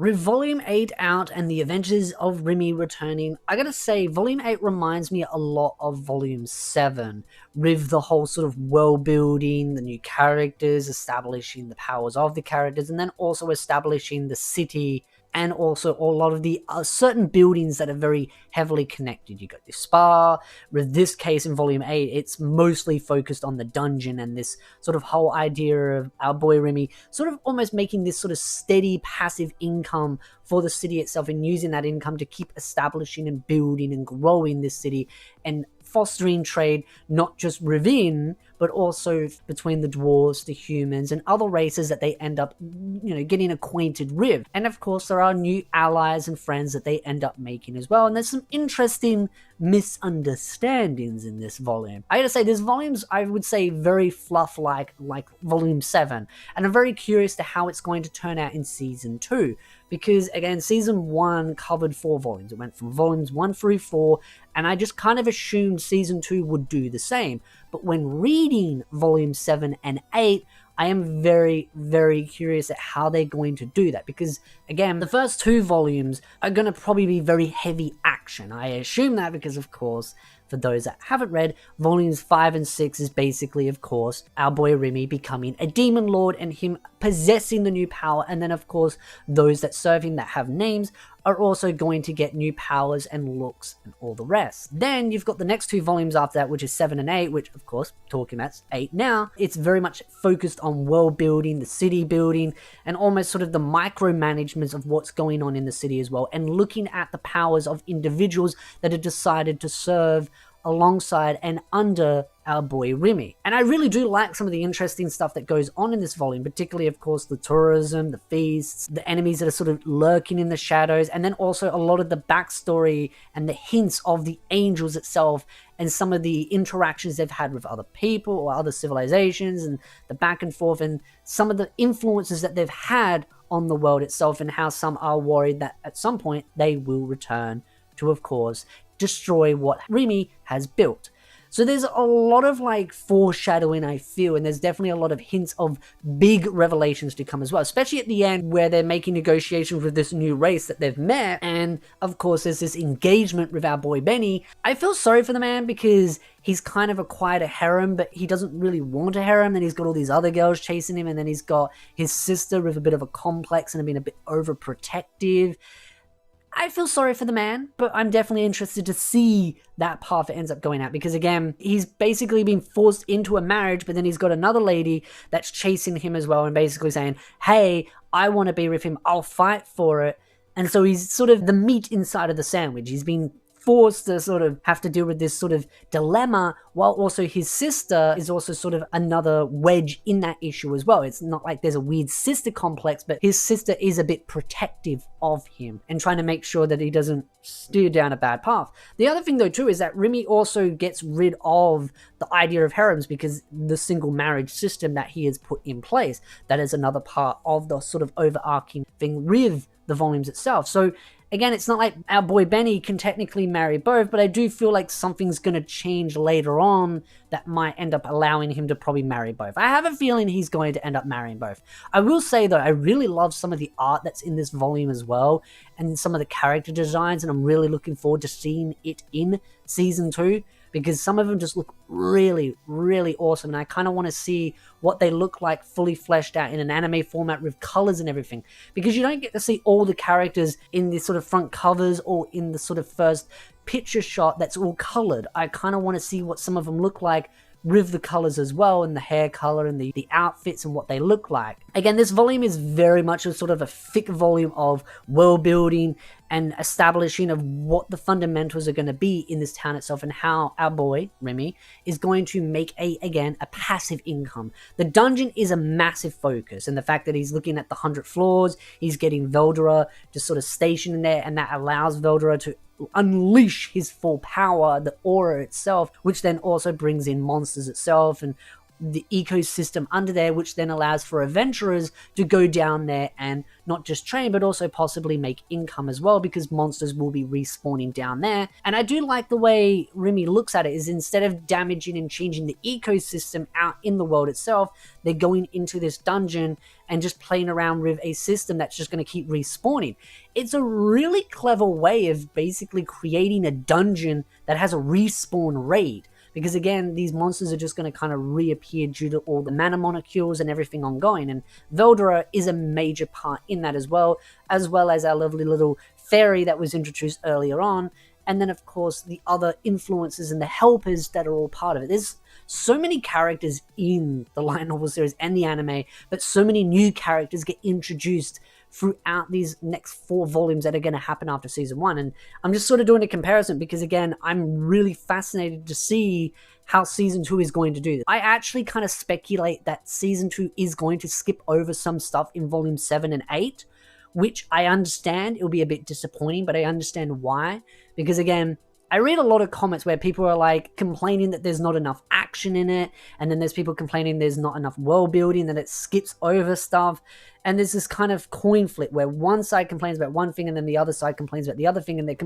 With Volume 8 out and the Adventures of Remy returning, I gotta say, Volume 8 reminds me a lot of Volume 7, with the whole sort of world building, the new characters, establishing the powers of the characters, and then also establishing the city, and also a lot of the certain buildings that are very heavily connected. You got the spa. With this case in Volume 8, it's mostly focused on the dungeon and this sort of whole idea of our boy Remy sort of almost making this sort of steady passive income for the city itself, and using that income to keep establishing and building and growing this city and fostering trade, not just within, but also between the dwarves, the humans, and other races that they end up, getting acquainted with. And of course, there are new allies and friends that they end up making as well. And there's some interesting misunderstandings in this volume. I gotta say, this volume's, I would say, very fluff-like Volume 7. And I'm very curious to how it's going to turn out in Season 2. Because, again, Season 1 covered 4 volumes. It went from Volumes 1 through 4, and I just kind of assumed Season 2 would do the same. But when reading Volume 7 and 8, I am very, very curious at how they're going to do that. Because, again, the first 2 volumes are going to probably be very heavy action. I assume that because, of course, for those that haven't read, Volumes 5 and 6 is basically, of course, our boy Remy becoming a demon lord and him possessing the new power. And then, of course, those that serve him that have names are also going to get new powers and looks and all the rest. Then you've got the next 2 volumes after that, which is 7 and 8, which, of course, talking about 8 now, it's very much focused on world building, the city building, and almost sort of the micromanagement of what's going on in the city as well, and looking at the powers of individuals that have decided to serve alongside and under our boy Remy. And I really do like some of the interesting stuff that goes on in this volume, particularly, of course, the tourism, the feasts, the enemies that are sort of lurking in the shadows, and then also a lot of the backstory and the hints of the angels itself and some of the interactions they've had with other people or other civilizations, and the back and forth, and some of the influences that they've had on the world itself, and how some are worried that at some point they will return to, of course, destroy what Remy has built. So there's a lot of foreshadowing, I feel, and there's definitely a lot of hints of big revelations to come as well, especially at the end where they're making negotiations with this new race that they've met. And of course, there's this engagement with our boy Benny. I feel sorry for the man because he's kind of acquired a harem, but he doesn't really want a harem. Then he's got all these other girls chasing him, and then he's got his sister with a bit of a complex and being a bit overprotective. I feel sorry for the man, but I'm definitely interested to see that path it ends up going at, because again, he's basically been forced into a marriage, but then he's got another lady that's chasing him as well and basically saying, hey, I want to be with him, I'll fight for it. And so he's sort of the meat inside of the sandwich. He's been forced to sort of have to deal with this sort of dilemma, while also his sister is also sort of another wedge in that issue as well. It's not like there's a weird sister complex, but his sister is a bit protective of him and trying to make sure that he doesn't steer down a bad path. The other thing though too is that Remy also gets rid of the idea of harems, because the single marriage system that he has put in place, that is another part of the sort of overarching thing with the volumes itself. So again, it's not like our boy Benny can technically marry both, but I do feel like something's going to change later on that might end up allowing him to probably marry both. I have a feeling he's going to end up marrying both. I will say, though, I really love some of the art that's in this volume as well, and some of the character designs, and I'm really looking forward to seeing it in Season 2, because some of them just look really, really awesome, and I kind of want to see what they look like fully fleshed out in an anime format with colors and everything, because you don't get to see all the characters in the sort of front covers or in the sort of first picture shot that's all colored. I kind of want to see what some of them look like with the colors as well, and the hair color and the outfits and what they look like. Again, this volume is very much a sort of a thick volume of world building and establishing of what the fundamentals are going to be in this town itself, and how our boy Remy is going to make a passive income. The dungeon is a massive focus, and the fact that he's looking at the 100 floors, he's getting Veldora just sort of stationed in there, and that allows Veldora to unleash his full power, the aura itself, which then also brings in monsters itself, and the ecosystem under there, which then allows for adventurers to go down there and not just train, but also possibly make income as well, because monsters will be respawning down there. And I do like the way Remy looks at it, is instead of damaging and changing the ecosystem out in the world itself, they're going into this dungeon and just playing around with a system that's just going to keep respawning. It's a really clever way of basically creating a dungeon that has a respawn rate. Because again, these monsters are just going to kind of reappear due to all the mana molecules and everything ongoing. And Veldora is a major part in that as well as our lovely little fairy that was introduced earlier on. And then, of course, the other influences and the helpers that are all part of it. There's so many characters in the light novel series and the anime, but so many new characters get introduced throughout these next 4 volumes that are going to happen after season 1. And I'm just sort of doing a comparison because, again, I'm really fascinated to see how season 2 is going to do this. I actually kind of speculate that season 2 is going to skip over some stuff in volume 7 and 8, which I understand. It'll be a bit disappointing, but I understand why. Because, again, I read a lot of comments where people are like complaining that there's not enough action in it, and then there's people complaining there's not enough world building, that it skips over stuff, and there's this kind of coin flip where one side complains about one thing and then the other side complains about the other thing, and they're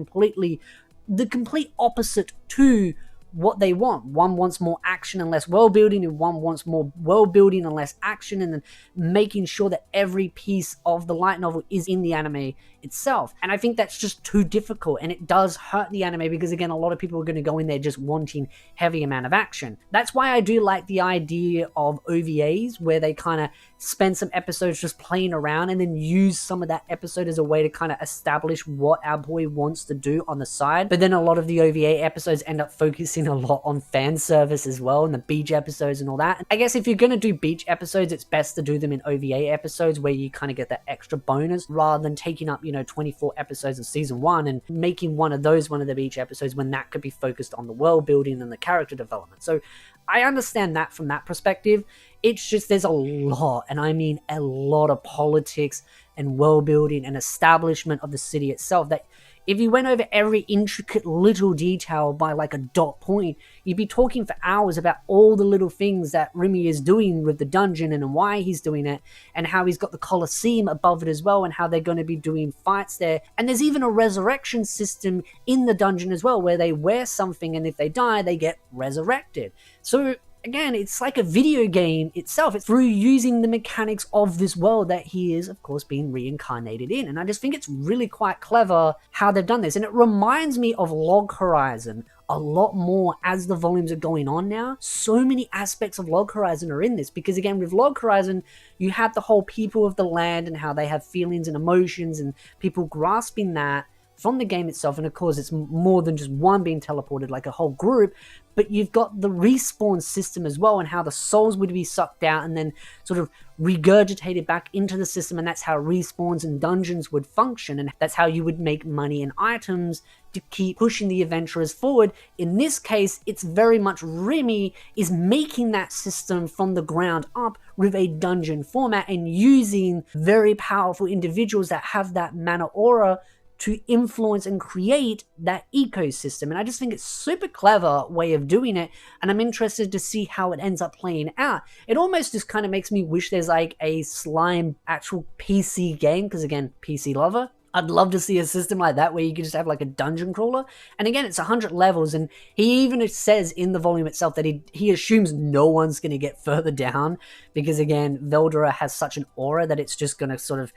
the complete opposite to what they want. One wants more action and less world building, and one wants more world building and less action, and then making sure that every piece of the light novel is in the anime itself. And I think that's just too difficult, and it does hurt the anime because, again, a lot of people are going to go in there just wanting heavy amount of action. That's why I do like the idea of OVAs, where they kind of spend some episodes just playing around and then use some of that episode as a way to kind of establish what our boy wants to do on the side. But then a lot of the OVA episodes end up focusing a lot on fan service as well, and the beach episodes and all that. I guess if you're going to do beach episodes, it's best to do them in OVA episodes where you kind of get that extra bonus, rather than taking up, 24 episodes of season 1 and making one of the beach episodes when that could be focused on the world building and the character development. So I understand that from that perspective. It's just there's a lot, and I mean a lot of politics and world building and establishment of the city itself that if you went over every intricate little detail by like a dot point, you'd be talking for hours about all the little things that Remy is doing with the dungeon and why he's doing it, and how he's got the Colosseum above it as well, and how they're going to be doing fights there. And there's even a resurrection system in the dungeon as well, where they wear something and if they die, they get resurrected. So again, it's like a video game itself. It's through using the mechanics of this world that he is, of course, being reincarnated in. And I just think it's really quite clever how they've done this. And it reminds me of Log Horizon a lot more as the volumes are going on now. So many aspects of Log Horizon are in this, because again, with Log Horizon, you have the whole people of the land and how they have feelings and emotions, and people grasping that from the game itself. And of course, it's more than just one being teleported, like a whole group, but you've got the respawn system as well, and how the souls would be sucked out and then sort of regurgitated back into the system, and that's how respawns and dungeons would function, and that's how you would make money and items to keep pushing the adventurers forward. In this case, it's very much Remy is making that system from the ground up with a dungeon format, and using very powerful individuals that have that mana aura to influence and create that ecosystem. And I just think it's super clever way of doing it, and I'm interested to see how it ends up playing out. It almost just kind of makes me wish there's like a Slime actual PC game, because again, PC lover. I'd love to see a system like that where you could just have like a dungeon crawler. And again, it's 100 levels, and he even says in the volume itself that he assumes no one's going to get further down, because again, Veldora has such an aura that it's just going to sort of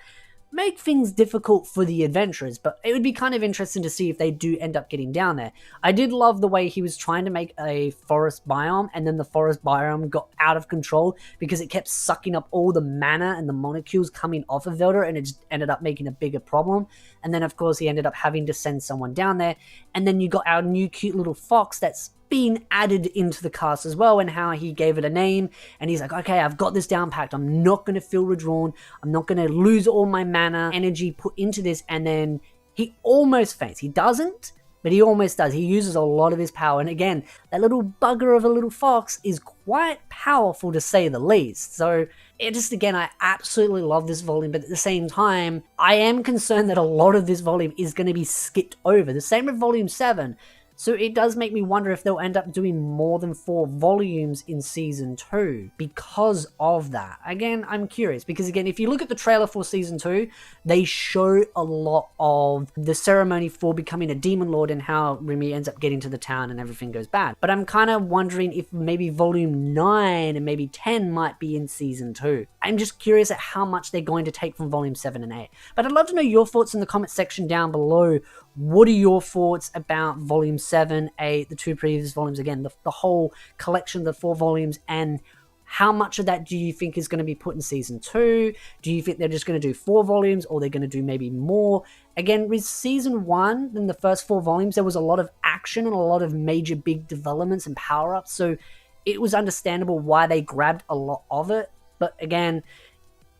make things difficult for the adventurers. But it would be kind of interesting to see if they do end up getting down there. I did love the way he was trying to make a forest biome, and then the forest biome got out of control because it kept sucking up all the mana and the molecules coming off of Velda, and it just ended up making a bigger problem. And then of course he ended up having to send someone down there, and then you got our new cute little fox that's been added into the cast as well, and how he gave it a name, and he's like, okay, I've got this down packed, I'm not going to feel withdrawn, I'm not going to lose all my mana energy put into this. And then he almost faints. He doesn't, but he almost does. He uses a lot of his power, and again, that little bugger of a little fox is quite powerful to say the least. So it just, again, I absolutely love this volume, but at the same time, I am concerned that a lot of this volume is going to be skipped over. The same with volume 7. So it does make me wonder if they'll end up doing more than 4 volumes in season 2 because of that. Again, I'm curious, because again, if you look at the trailer for season 2, they show a lot of the ceremony for becoming a demon lord and how Remy ends up getting to the town and everything goes bad. But I'm kind of wondering if maybe volume 9 and maybe 10 might be in season 2. I'm just curious at how much they're going to take from volume 7 and 8. But I'd love to know your thoughts in the comment section down below. What are your thoughts about volume 7, 8, the 2 previous volumes, again, the whole collection, the 4 volumes, and how much of that do you think is going to be put in season 2? Do you think they're just going to do 4 volumes, or they're going to do maybe more? Again, with season 1, in the first 4 volumes, there was a lot of action and a lot of major big developments and power-ups, so it was understandable why they grabbed a lot of it. But again,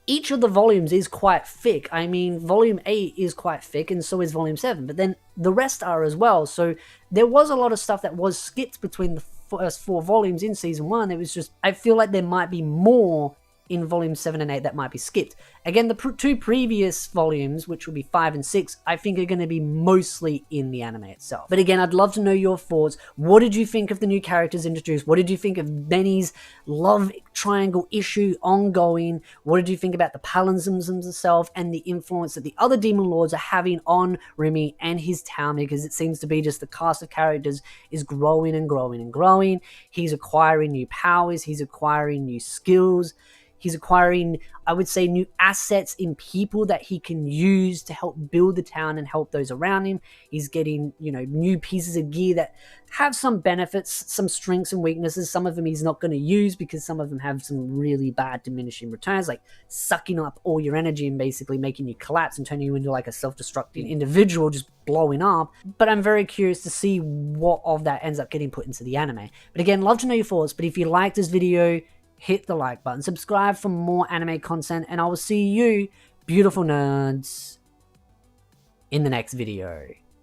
each of the volumes is quite thick. I mean, volume 8 is quite thick, and so is volume 7, but then the rest are as well. So there was a lot of stuff that was skipped between the first 4 volumes in season 1. It was just, I feel like there might be more in volume 7 and 8 that might be skipped. Again, the 2 previous volumes, which will be 5 and 6, I think are going to be mostly in the anime itself. But again, I'd love to know your thoughts. What did you think of the new characters introduced? What did you think of Benny's love triangle issue ongoing? What did you think about the Palinsms themselves and the influence that the other demon lords are having on Remy and his town? Because it seems to be just the cast of characters is growing and growing and growing. He's acquiring new powers. He's acquiring new skills. He's acquiring, I would say, new assets in people that he can use to help build the town and help those around him. He's getting, new pieces of gear that have some benefits, some strengths and weaknesses. Some of them he's not going to use because some of them have some really bad diminishing returns, like sucking up all your energy and basically making you collapse and turning you into like a self-destructing individual, just blowing up. But I'm very curious to see what of that ends up getting put into the anime. But again, love to know your thoughts. But if you like this video, hit the like button, subscribe for more anime content, and I will see you, beautiful nerds, in the next video.